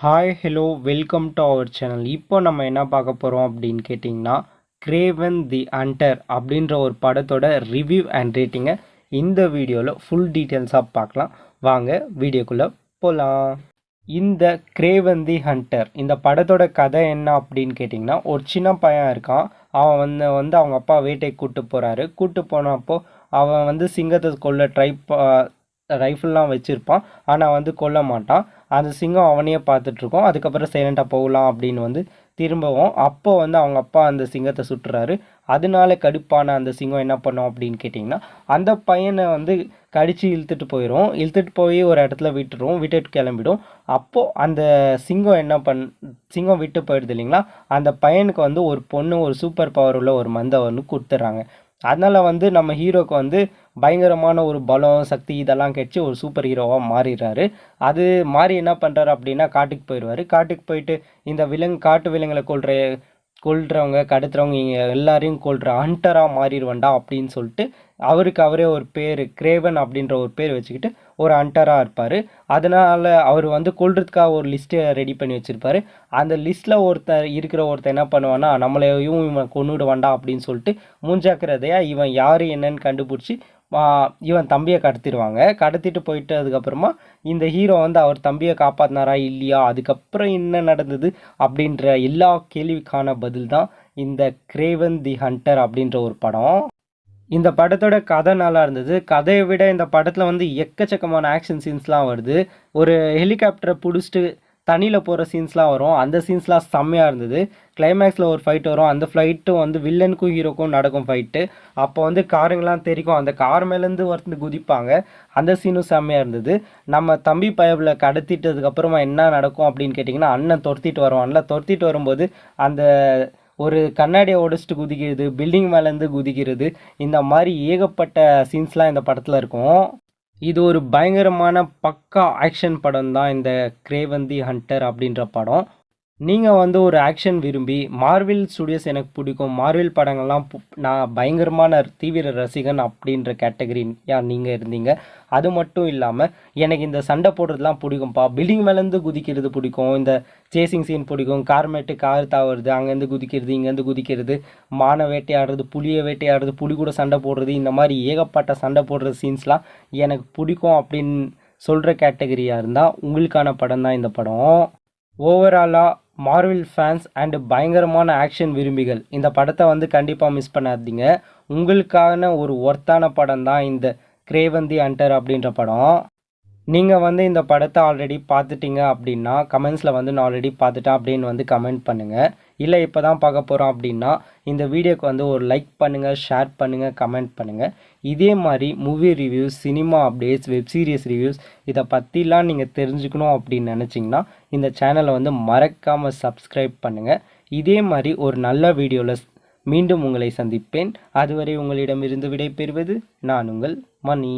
Hi hello welcome to our channel. இப்போ நம்ம என்ன பார்க்க போகிறோம் அப்படின்னு கேட்டிங்கன்னா, கிரேவன் தி ஹண்டர் அப்படின்ற ஒரு படத்தோட ரிவ்யூ அண்ட் ரேட்டிங்கை இந்த வீடியோவில் ஃபுல் டீட்டெயில்ஸாக பார்க்கலாம். வாங்க வீடியோக்குள்ளே போகலாம். இந்த கிரேவன் தி ஹண்டர் இந்த படத்தோட கதை என்ன அப்படின்னு கேட்டிங்கன்னா, ஒரு சின்ன பையன் இருக்கான். அவன் வந்து அவங்க அப்பா வேட்டைக்கு கூப்பிட்டு போனப்போ அவன் வந்து சிங்கத்தை கொல்ல ரைஃபிள்லாம் வச்சுருப்பான். ஆனால் வந்து கொல்ல மாட்டான். அந்த சிங்கம் அவனையே பார்த்துட்ருக்கோம். அதுக்கப்புறம் சைலண்ட்டாக போகலாம் அப்படின்னு வந்து திரும்பவும் அப்போ வந்து அவங்க அப்பா அந்த சிங்கத்தை சுட்டுறாரு. அதனால கடுப்பான அந்த சிங்கம் என்ன பண்ணோம் அப்படின்னு கேட்டிங்கன்னா, அந்த பையனை வந்து கடித்து இழுத்துட்டு போய் ஒரு இடத்துல விட்டுட்டு கிளம்பிடும். அப்போது அந்த சிங்கம் விட்டு போயிடுது இல்லைங்களா, அந்த பையனுக்கு வந்து ஒரு பொண்ணு ஒரு சூப்பர் பவர் உள்ள ஒரு மந்தை வந்து கொடுத்துட்றாங்க. அதனால் வந்து நம்ம ஹீரோக்கு வந்து பயங்கரமான ஒரு பலம் சக்தி இதெல்லாம் கிடச்சி ஒரு சூப்பர் ஹீரோவாக மாறிடுறாரு. அது மாறி என்ன பண்ணுறாரு அப்படின்னா, காட்டுக்கு போயிடுவார். காட்டுக்கு போயிட்டு இந்த காட்டு விலங்குகளை கொல்றவங்க கடத்துறவங்க எல்லாரையும் கொல்ற ஹண்டராக மாறிடுவேண்டா அப்படின்னு சொல்லிட்டு அவரே ஒரு பேர் கிரேவன் அப்படின்ற ஒரு பேர் வச்சுக்கிட்டு ஒரு ஹண்டராக இருப்பார். அதனால் அவர் வந்து கொல்றதுக்காக ஒரு லிஸ்ட்டை ரெடி பண்ணி வச்சுருப்பார். அந்த லிஸ்ட்டில் ஒருத்தர் என்ன பண்ணுவான்னா, நம்மளையும் இவன் கொன்னுடுவாண்டா அப்படின்னு சொல்லிட்டு முன்ஜாக்கிரதையாக இவன் யார் என்னன்னு கண்டுபிடிச்சி இவன் தம்பியை கடத்திட்டு போயிட்டு அதுக்கப்புறமா இந்த ஹீரோ வந்து அவர் தம்பியை காப்பாற்றினாரா இல்லையா, அதுக்கப்புறம் என்ன நடந்தது அப்படின்ற எல்லா கேள்விக்கான பதில் தான் இந்த கிரேவன் தி ஹண்டர் அப்படின்ற ஒரு படம். இந்த படத்தோட கதை நல்லா இருந்தது. கதையை விட இந்த படத்தில் வந்து எக்கச்சக்கமான ஆக்ஷன் சீன்ஸ்லாம் வருது. ஒரு ஹெலிகாப்டரை பிடிச்சிட்டு தண்ணியில் போகிற சீன்ஸ்லாம் வரும். அந்த சீன்ஸ்லாம் செம்மையாக இருந்தது. கிளைமேக்ஸில் ஒரு ஃபைட் வரும். அந்த ஃப்ளைட்டும் வந்து வில்லனுக்கும் ஹீரோக்கும் நடக்கும் ஃபைட்டு. அப்போ வந்து காருங்கெல்லாம் தெரிக்கும். அந்த கார் மேலேருந்து ஒருத்தர் குதிப்பாங்க. அந்த சீனும் செம்மையாக இருந்தது. நம்ம தம்பி பயபில் கடத்திட்டதுக்கப்புறமா என்ன நடக்கும் அப்படின்னு கேட்டிங்கன்னா, அண்ணன் துரத்திட்டு வரும்போது அந்த ஒரு கண்ணாடியை உடைச்சிட்டு குதிக்கிறது, பில்டிங் மேலேருந்து குதிக்கிறது, இந்த மாதிரி ஏகப்பட்ட சீன்ஸ்லாம் இந்த படத்தில் இருக்கும். இது ஒரு பயங்கரமான பக்கா ஆக்ஷன் படம் தான் இந்த கிரேவன் தி ஹண்டர் அப்படின்ற படம். நீங்கள் வந்து ஒரு ஆக்ஷன் விரும்பி மார்வெல் ஸ்டுடியோஸ் எனக்கு பிடிக்கும், மார்வெல் படங்கள்லாம் நான் பயங்கரமான தீவிர ரசிகன் அப்படின்ற கேட்டகரி நீங்கள் இருந்தீங்க. அது மட்டும் இல்லாமல் எனக்கு இந்த சண்டை போடுறதுலாம் பிடிக்கும்ப்பா, பில்டிங் மேலேருந்து குதிக்கிறது பிடிக்கும், இந்த சேசிங் சீன் பிடிக்கும், கார் தாவுறது, அங்கேருந்து குதிக்கிறது, இங்கேருந்து குதிக்கிறது, மானை வேட்டையாடுறது, புலியை வேட்டையாடுறது, புலி கூட சண்டை போடுறது, இந்த மாதிரி ஏகப்பட்ட சண்டை போடுற சீன்ஸ்லாம் எனக்கு பிடிக்கும் அப்படின்னு சொல்கிற கேட்டகரியாக இருந்தால் உங்களுக்கான படம் தான் இந்த படம். ஓவராலாக மார்வெல் ஃபேன்ஸ் அண்டு பயங்கரமான ஆக்ஷன் விரும்பிகள் இந்த படத்தை வந்து கண்டிப்பாக மிஸ் பண்ணாதீங்க. உங்களுக்கான ஒரு ஒர்த்தான படம் தான் இந்த கிரேவன் தி ஹண்டர் அப்படின்ற படம். நீங்கள் வந்து இந்த படத்தை ஆல்ரெடி பார்த்துட்டீங்க அப்படின்னா கமெண்ட்ஸில் வந்து நான் ஆல்ரெடி பார்த்துட்டேன் அப்படின்னு வந்து கமெண்ட் பண்ணுங்கள். இல்லை இப்போ தான் பார்க்க போகிறோம் அப்படின்னா இந்த வீடியோக்கு வந்து ஒரு லைக் பண்ணுங்கள், ஷேர் பண்ணுங்கள், கமெண்ட் பண்ணுங்கள். இதே மாதிரி movie reviews, cinema updates, web series reviews இதை பற்றிலாம் நீங்கள் தெரிஞ்சுக்கணும் அப்படின்னு நினச்சிங்கன்னா இந்த சேனலை வந்து மறக்காமல் சப்ஸ்கிரைப் பண்ணுங்கள். இதே மாதிரி ஒரு நல்ல வீடியோவில் மீண்டும் உங்களை சந்திப்பேன். அதுவரை உங்களிடமிருந்து விடைபெறுவது நான் உங்கள் மணி.